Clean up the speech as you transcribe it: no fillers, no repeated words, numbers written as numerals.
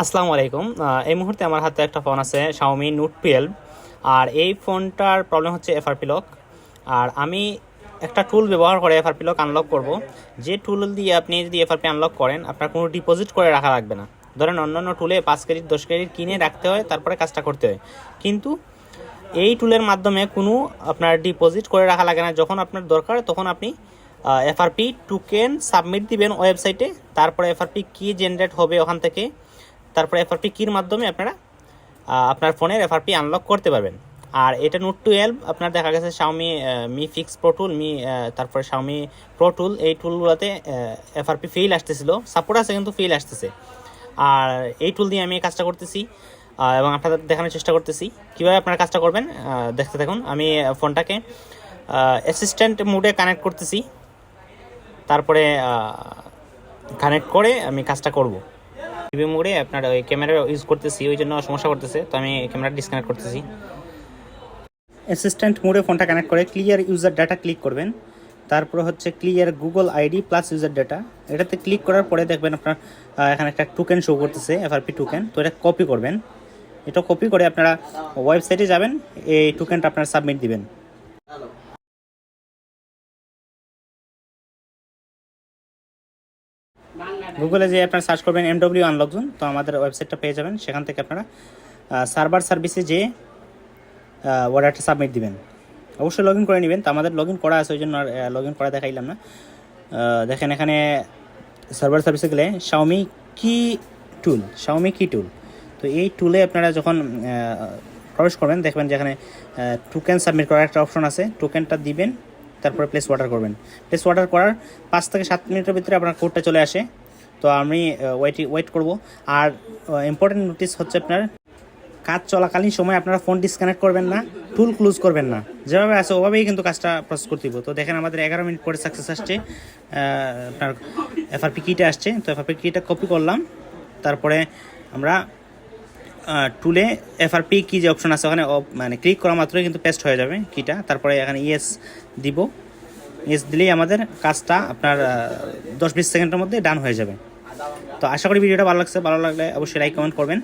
আসসালামু আলাইকুম। এই মুহূর্তে আমার হাতে একটা ফোন আছে Xiaomi Note 12। আর এই ফোনটার প্রবলেম হচ্ছে FRP লক। আর আমি একটা টুল ব্যবহার করে FRP লক আনলক করব। যে টুল দিয়ে আপনি যদি FRP আনলক করেন, আপনার কোনো ডিপোজিট করে রাখা লাগবে না। ধরেন অন্যান্য টুলে 5 ক্রেডিট 10 ক্রেডিট কিনে রাখতে হয়, তারপরে কাজটা করতে হয়। কিন্তু এই টুলের মাধ্যমে কোনো আপনার ডিপোজিট করে রাখা লাগে না। যখন আপনার দরকার তখন আপনি FRP টোকেন সাবমিট দিবেন ওয়েবসাইটে, তারপরে FRP কি জেনারেট হবে ওখান থেকে, তারপরে FRP কির মাধ্যমে আপনারা আপনার ফোনের FRP আনলক করতে পারবেন। আর এটা নোট 12 আপনার দেখা গেছে Xiaomi Mi Fix Pro Tool, তারপরে Xiaomi Pro Tool, এই টুলগুলোতে FRP ফেল আসতেছিল, সাপোর্ট আছে কিন্তু ফেল আসতেছে। আর এই টুল দিয়ে আমি কাজটা করতেছি এবং আপনাদের দেখানোর চেষ্টা করতেছি কীভাবে আপনারা কাজটা করবেন। দেখতে থাকুন। আমি ফোনটাকে অ্যাসিস্ট্যান্ট মোডে কানেক্ট করতেছি, তারপরে কানেক্ট করে আমি কাজটা করব। রিভিউ মোডে আপনার ওই ক্যামেরা ইউজ করতেছি, ওই জন্য সমস্যা করতেছে, তো আমি ক্যামেরা ডিসকানেক্ট করতেছি। অ্যাসিস্ট্যান্ট মোডে ফোনটা কানেক্ট করে ক্লিয়ার ইউজার ডাটা ক্লিক করবেন। তারপরে হচ্ছে clear Google ID plus user data, এটাতে ক্লিক করার পরে দেখবেন আপনার এখানে একটা টোকেন শো করতেছে, FRP টোকেন। তো এটা কপি করবেন। এটা কপি করে আপনারা ওয়েবসাইটে যাবেন, এই টোকেনটা আপনারা সাবমিট দিবেন। গুগলে যে আপনারা সার্চ করবেন mwunlockzone, তো আমাদের ওয়েবসাইটটা পেয়ে যাবেন। সেখান থেকে আপনারা সার্ভার সার্ভিসে যে অর্ডারটা সাবমিট দিবেন। অবশ্যই লগ ইন করে নেবেন। তো আমাদের লগ ইন করা আছে, ওই জন্য লগ ইন করা দেখাইলাম না। দেখেন এখানে সার্ভার সার্ভিসে গেলে Xiaomi কি টুল, তো এই টুলে আপনারা যখন প্রবেশ করবেন দেখবেন যে এখানে টোকেন সাবমিট করার একটা অপশন আছে। টোকেনটা দিবেন, তারপরে প্লেস অর্ডার করবেন। প্লেস অর্ডার করার 5 থেকে 7 মিনিটের ভিতরে আপনার কোডটা চলে আসে। তো আমি ওয়েট করব। আর ইম্পর্টেন্ট নোটিস হচ্ছে, আপনার কাজ চলাকালীন সময় আপনারা ফোন ডিসকানেক্ট করবেন না, টুল ক্লোজ করবেন না। যেভাবে আছে ওভাবেই কিন্তু কাজটা প্রসেস করতে হবে। তো দেখেন আমাদের 11 মিনিট পরে সাকসেস আসছে, আপনার FRP কিটা আসছে। তো FRP কিটা কপি করলাম, তারপরে আমরা টুলে FRP কি যে অপশন আছে ওখানে মানে ক্লিক করা মাত্রই কিন্তু পেস্ট হয়ে যাবে কিটা। তারপরে এখানে ইয়েস দিব। ইয়েস দিলেই আমাদের কাজটা আপনার 10-20 সেকেন্ডের মধ্যে ডান হয়ে যাবে। তো আশা করি ভিডিওটা ভালো লাগছে। ভালো লাগলে অবশ্যই লাইক কমেন্ট করবেন।